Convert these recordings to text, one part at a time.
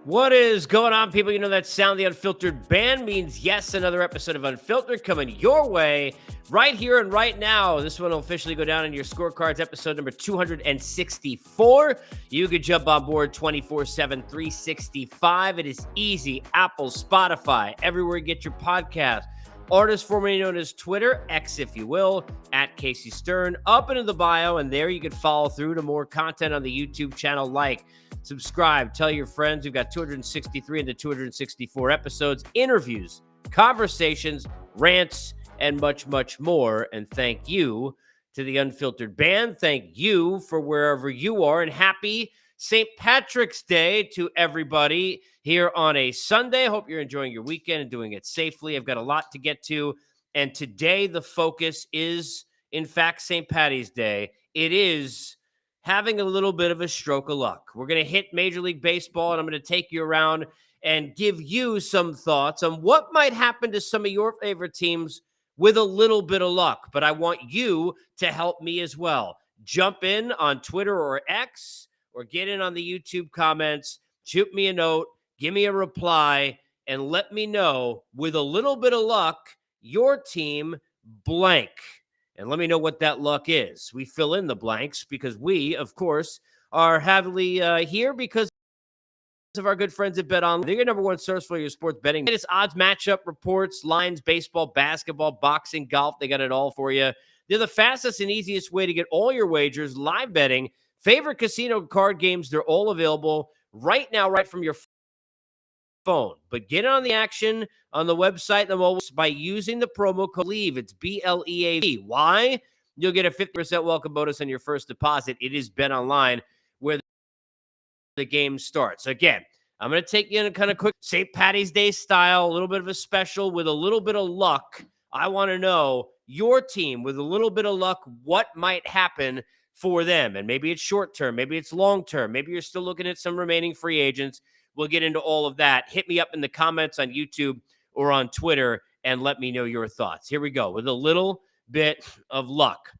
What is going on, people? You know that sound, the Unfiltered band means yes, another episode of Unfiltered coming your way right here and right now. This one will officially go down in your scorecards, episode number 264. You could jump on board 24/7, 365. It is easy. Apple, Spotify, everywhere you get your podcast. Artist formerly known as Twitter, X if you will, at Casey Stern, up into the bio, and there you can follow through to more content on the YouTube channel. Like, subscribe, tell your friends. We've got 263 into 264 episodes, interviews, conversations, rants, and much, much more. And thank you to the Unfiltered band. Thank you for wherever you are, and happy St. Patrick's Day to everybody here on a Sunday. Hope you're enjoying your weekend and doing it safely. I've got a lot to get to, and today the focus is, in fact, St. Patty's Day. It is having a little bit of a stroke of luck. We're going to hit Major League Baseball, and I'm going to take you around and give you some thoughts on what might happen to some of your favorite teams with a little bit of luck. But I want you to help me as well. Jump in on Twitter or X, or get in on the YouTube comments, shoot me a note, give me a reply, and let me know, with a little bit of luck, your team blank. And let me know what that luck is. We fill in the blanks because we, of course, are heavily here because of our good friends at BetOnline. They're your number one source for your sports betting. Latest odds, matchup reports, lines, baseball, basketball, boxing, golf. They got it all for you. They're the fastest and easiest way to get all your wagers, live betting, favorite casino card games. They're all available right now, right from your phone. But get on the action on the website, the mobile, by using the promo code BLEAV. It's BLEAV. Why? You'll get a 50% welcome bonus on your first deposit. It is BetOnline, where the game starts. Again, I'm going to take you in a kind of quick St. Patty's Day style, a little bit of a special with a little bit of luck. I want to know your team with a little bit of luck, what might happen for them. And maybe it's short term, maybe it's long term, maybe you're still looking at some remaining free agents. We'll get into all of that. Hit me up in the comments on YouTube or on Twitter and let me know your thoughts. Here we go with a little bit of luck.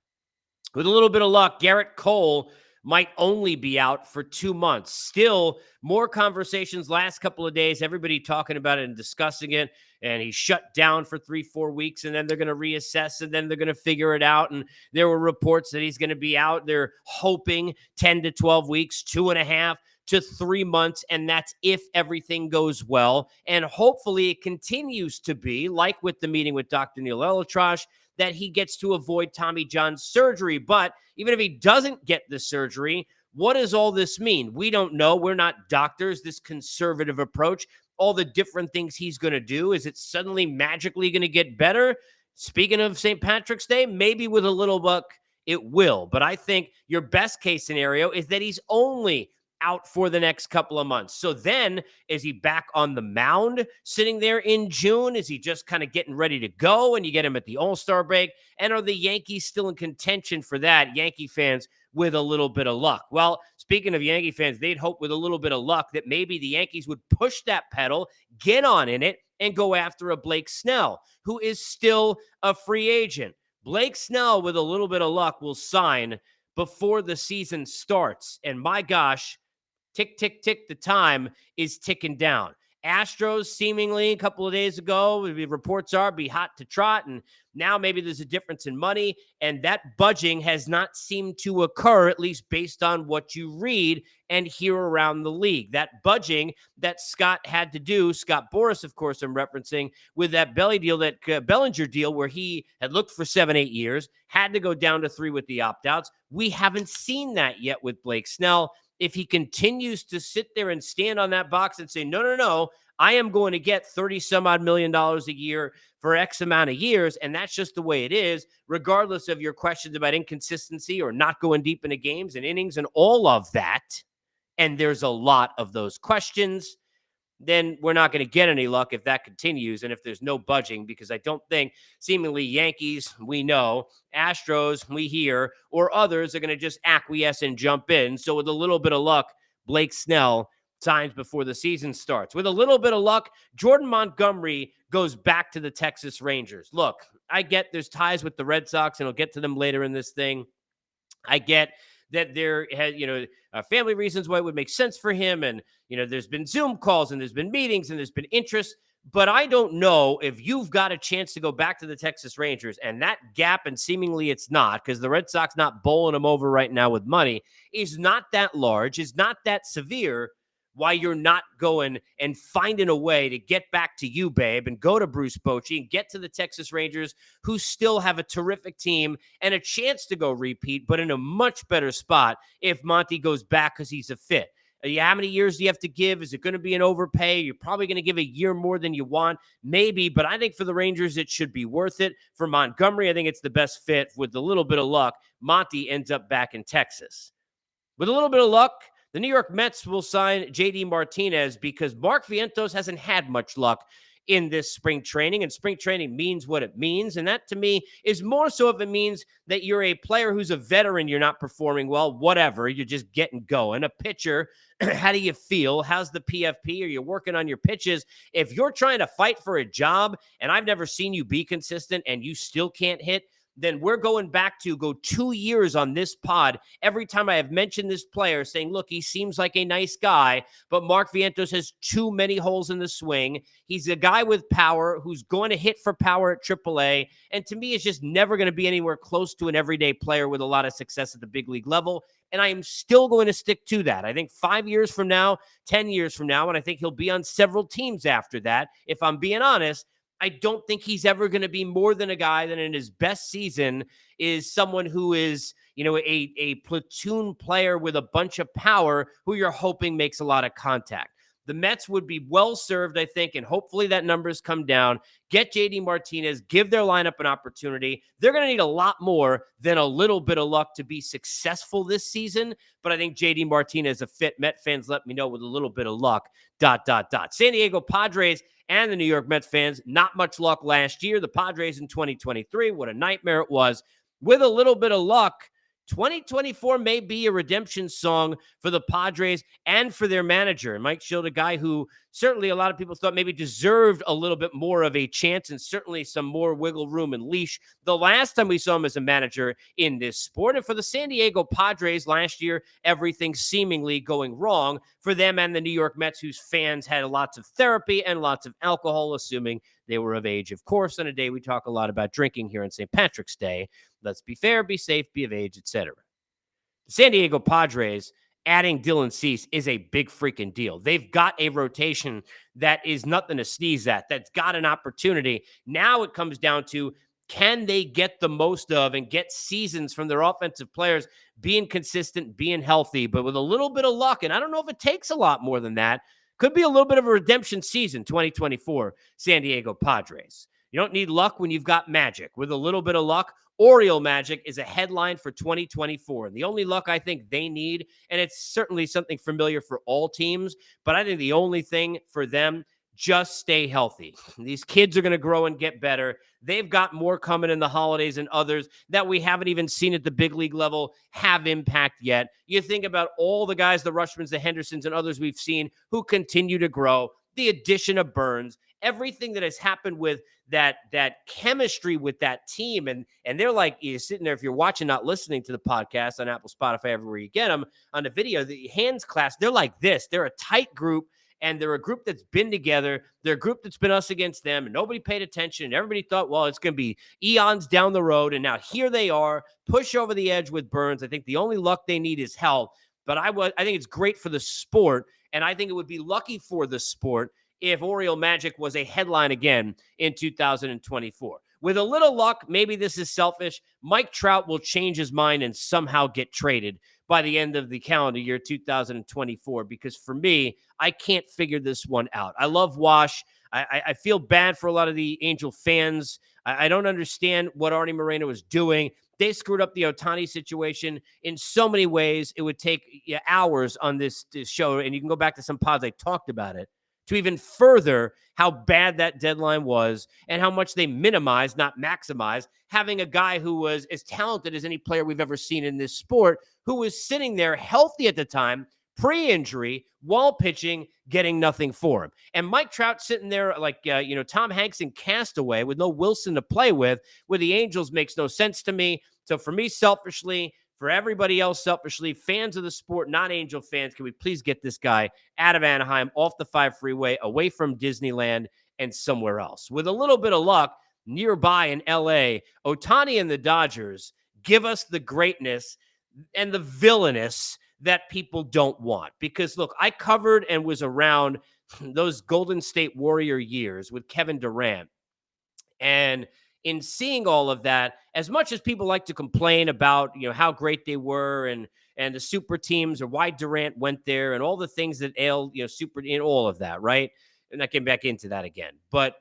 With a little bit of luck, Garrett Cole might only be out for 2 months. Still, more conversations last couple of days, everybody talking about it and discussing it, and he shut down for 3-4 weeks, and then they're going to reassess, and then they're going to figure it out, and there were reports that he's going to be out. They're hoping 10 to 12 weeks, 2.5 to 3 months, and that's if everything goes well, and hopefully it continues to be, like with the meeting with Dr. Neil Elatrash, that he gets to avoid Tommy John surgery. But even if he doesn't get the surgery, what does all this mean? We don't know. We're not doctors. This conservative approach, all the different things he's going to do, is it suddenly magically going to get better? Speaking of St. Patrick's Day, maybe with a little luck, it will. But I think your best case scenario is that he's only out for the next couple of months. So then, is he back on the mound sitting there in June? Is he just kind of getting ready to go and you get him at the All-Star break? And are the Yankees still in contention for that? Yankee fans with a little bit of luck. Well, speaking of Yankee fans, they'd hope with a little bit of luck that maybe the Yankees would push that pedal, get on in it, and go after a Blake Snell, who is still a free agent. Blake Snell, with a little bit of luck, will sign before the season starts. And my gosh, tick, tick, tick, the time is ticking down. Astros seemingly a couple of days ago, the reports are, be hot to trot, and now maybe there's a difference in money, and that budging has not seemed to occur, at least based on what you read and hear around the league. That budging that Scott had to do, Scott Boras, of course, I'm referencing, with that Bellinger deal, where he had looked for 7-8 years, had to go down to 3 with the opt-outs. We haven't seen that yet with Blake Snell. If he continues to sit there and stand on that box and say, no, I am going to get $30-some-odd million a year for X amount of years, and that's just the way it is, regardless of your questions about inconsistency or not going deep into games and innings and all of that, and there's a lot of those questions, then we're not going to get any luck if that continues and if there's no budging, because I don't think seemingly Yankees, we know, Astros, we hear, or others are going to just acquiesce and jump in. So with a little bit of luck, Blake Snell signs before the season starts. With a little bit of luck, Jordan Montgomery goes back to the Texas Rangers. Look, I get there's ties with the Red Sox, and I'll get to them later in this thing. I get that there had, family reasons why it would make sense for him. And, there's been Zoom calls and there's been meetings and there's been interest. But I don't know if you've got a chance to go back to the Texas Rangers, and that gap, and seemingly it's not, because the Red Sox not bowling them over right now with money, is not that large, is not that severe. Why you're not going and finding a way to get back to you, babe, and go to Bruce Bochy and get to the Texas Rangers, who still have a terrific team and a chance to go repeat, but in a much better spot if Monty goes back because he's a fit. How many years do you have to give? Is it going to be an overpay? You're probably going to give a year more than you want, maybe, but I think for the Rangers, it should be worth it. For Montgomery, I think it's the best fit. With a little bit of luck, Monty ends up back in Texas. With a little bit of luck, the New York Mets will sign J.D. Martinez, because Mark Vientos hasn't had much luck in this spring training, and spring training means what it means. And that, to me, is more so if it means that you're a player who's a veteran, you're not performing well, whatever, you're just getting going. A pitcher, how do you feel? How's the PFP? Are you working on your pitches? If you're trying to fight for a job, and I've never seen you be consistent and you still can't hit, then we're going back to go 2 years on this pod. Every time I have mentioned this player, saying, look, he seems like a nice guy, but Mark Vientos has too many holes in the swing. He's a guy with power who's going to hit for power at AAA. And to me, it's just never going to be anywhere close to an everyday player with a lot of success at the big league level. And I am still going to stick to that. I think 5 years from now, 10 years from now, and I think he'll be on several teams after that, if I'm being honest, I don't think he's ever going to be more than a guy that in his best season is someone who is, a platoon player with a bunch of power who you're hoping makes a lot of contact. The Mets would be well served, I think, and hopefully that numbers come down. Get J.D. Martinez, give their lineup an opportunity. They're going to need a lot more than a little bit of luck to be successful this season, but I think J.D. Martinez a fit. Met fans, let me know with a little bit of luck, ... San Diego Padres and the New York Mets fans, not much luck last year. The Padres in 2023, what a nightmare it was. With a little bit of luck, 2024 may be a redemption song for the Padres and for their manager. And Mike Shildt, a guy who certainly a lot of people thought maybe deserved a little bit more of a chance and certainly some more wiggle room and leash the last time we saw him as a manager in this sport. And for the San Diego Padres last year, everything seemingly going wrong for them and the New York Mets, whose fans had lots of therapy and lots of alcohol, assuming they were of age, of course, on a day we talk a lot about drinking here on St. Patrick's Day. Let's be fair, be safe, be of age, etc. The San Diego Padres adding Dylan Cease is a big freaking deal. They've got a rotation that is nothing to sneeze at, that's got an opportunity. Now it comes down to, can they get the most of and get seasons from their offensive players being consistent, being healthy, but with a little bit of luck, and I don't know if it takes a lot more than that. Could be a little bit of a redemption season, 2024, San Diego Padres. You don't need luck when you've got magic. With a little bit of luck, Oriole Magic is a headline for 2024. And the only luck I think they need, and it's certainly something familiar for all teams, but I think the only thing for them, just stay healthy. These kids are going to grow and get better. They've got more coming in the holidays and others that we haven't even seen at the big league level have impact yet. You think about all the guys, the Rushmans, the Hendersons, and others we've seen who continue to grow, the addition of Burns, everything that has happened with that chemistry with that team. And they're like, you're sitting there, if you're watching, not listening to the podcast on Apple, Spotify, everywhere you get them, on the video, the hands clasped, they're like this. They're a tight group. And they're a group that's been together. They're a group that's been us against them, and nobody paid attention. And everybody thought, well, it's going to be eons down the road. And now here they are, push over the edge with Burns. I think the only luck they need is health. But I think it's great for the sport, and I think it would be lucky for the sport if Oriole Magic was a headline again in 2024. With a little luck, maybe this is selfish, Mike Trout will change his mind and somehow get traded by the end of the calendar year 2024, because for me, I can't figure this one out. I love Wash. I feel bad for a lot of the Angel fans. I don't understand what Artie Moreno was doing. They screwed up the Ohtani situation in so many ways. It would take hours on this show, and you can go back to some pods I talked about it, to even further how bad that deadline was and how much they minimized, not maximized, having a guy who was as talented as any player we've ever seen in this sport, who was sitting there healthy at the time, pre-injury, while pitching, getting nothing for him. And Mike Trout sitting there like, Tom Hanks in Castaway with no Wilson to play with the Angels makes no sense to me. So for me, selfishly, For everybody else, selfishly, fans of the sport, not Angel fans, can we please get this guy out of Anaheim, off the 5 freeway, away from Disneyland, and somewhere else? With a little bit of luck, nearby in LA, Ohtani and the Dodgers give us the greatness and the villainous that people don't want. Because look, I covered and was around those Golden State Warrior years with Kevin Durant. And in seeing all of that, as much as people like to complain about, how great they were and the super teams or why Durant went there and all the things that ailed, super in all of that, right? And I came back into that again. But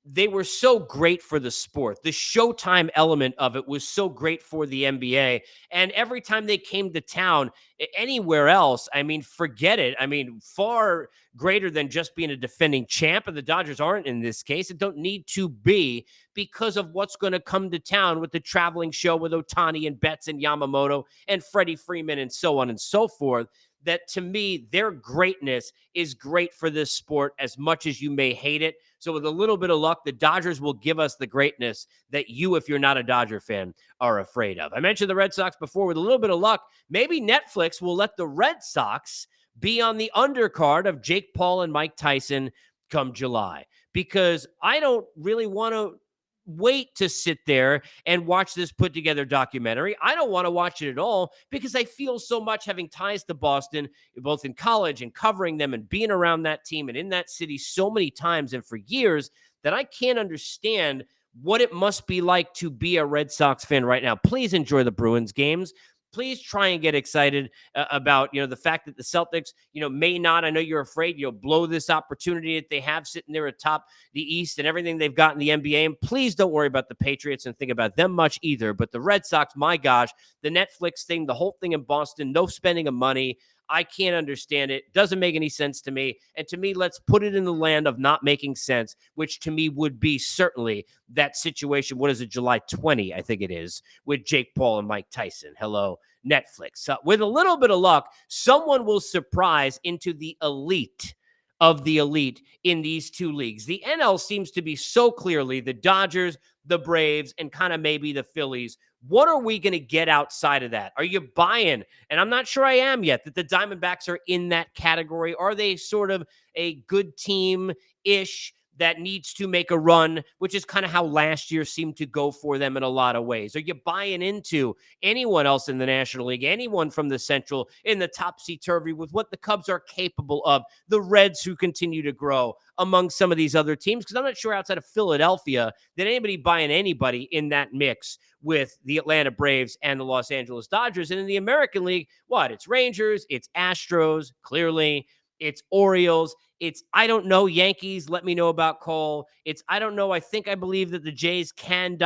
they were so great for the sport. The Showtime element of it was so great for the NBA. And every time they came to town, anywhere else, I mean, forget it. I mean, far greater than just being a defending champ. And the Dodgers aren't in this case. It don't need to be because of what's going to come to town with the traveling show with Ohtani and Betts and Yamamoto and Freddie Freeman and so on and so forth. That to me, their greatness is great for this sport as much as you may hate it. So with a little bit of luck, the Dodgers will give us the greatness that you, if you're not a Dodger fan, are afraid of. I mentioned the Red Sox before. With a little bit of luck, maybe Netflix will let the Red Sox be on the undercard of Jake Paul and Mike Tyson come July, because I don't really want to wait to sit there and watch this put together documentary. I don't want to watch it at all because I feel so much having ties to Boston, both in college and covering them and being around that team and in that city so many times and for years, that I can't understand what it must be like to be a Red Sox fan right now. Please enjoy the Bruins games. Please try and get excited about, the fact that the Celtics, may not, I know you're afraid, blow this opportunity that they have sitting there atop the East and everything they've got in the NBA. And please don't worry about the Patriots and think about them much either. But the Red Sox, my gosh, the Netflix thing, the whole thing in Boston, no spending of money. I can't understand it. Doesn't make any sense to me. And to me, let's put it in the land of not making sense, which to me would be certainly that situation. What is it? July 20, I think it is, with Jake Paul and Mike Tyson. Hello, Netflix. With a little bit of luck, someone will surprise into the elite of the elite in these two leagues. The NL seems to be so clearly the Dodgers, the Braves, and kind of maybe the Phillies. What are we going to get outside of that? Are you buying? And I'm not sure I am yet that the Diamondbacks are in that category. Are they sort of a good team-ish that needs to make a run, which is kind of how last year seemed to go for them in a lot of ways? Are you buying into anyone else in the National League, anyone from the Central in the topsy-turvy with what the Cubs are capable of, the Reds who continue to grow among some of these other teams? Because I'm not sure outside of Philadelphia that anybody buying anybody in that mix with the Atlanta Braves and the Los Angeles Dodgers. And in the American League, what? It's Rangers, it's Astros, clearly, it's Orioles, it's, I don't know, Yankees, let me know about Cole. It's, I don't know, I believe that the Jays can ...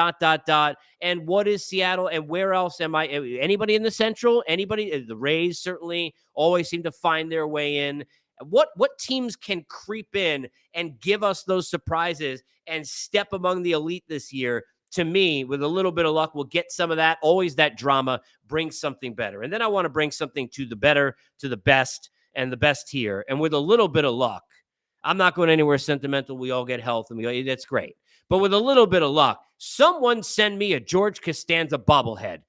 And what is Seattle and where else am I? Anybody in the Central? Anybody? The Rays certainly always seem to find their way in. What teams can creep in and give us those surprises and step among the elite this year? To me, with a little bit of luck, we'll get some of that. Always that drama, bring something better. And then I want to bring something to the better, to the best, and the best here. And with a little bit of luck, I'm not going anywhere sentimental. We all get health, and that's great. But with a little bit of luck, someone send me a George Costanza bobblehead.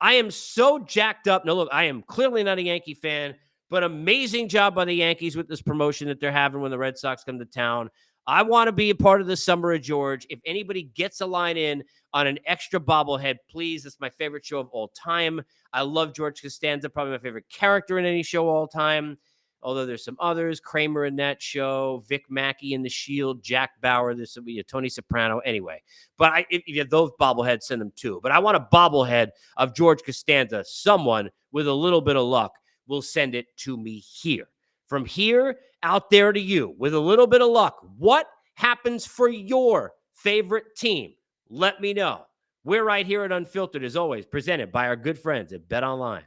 I am so jacked up. No, look, I am clearly not a Yankee fan, but amazing job by the Yankees with this promotion that they're having when the Red Sox come to town. I want to be a part of the Summer of George. If anybody gets a line in on an extra bobblehead, please. It's my favorite show of all time. I love George Costanza, probably my favorite character in any show all time. Although there's some others, Kramer in that show, Vic Mackey in The Shield, Jack Bauer, this will be a Tony Soprano. Anyway, but if you have those bobbleheads, send them too. But I want a bobblehead of George Costanza. Someone with a little bit of luck will send it to me here. From here out there to you, with a little bit of luck, what happens for your favorite team? Let me know. We're right here at Unfiltered, as always, presented by our good friends at BetOnline.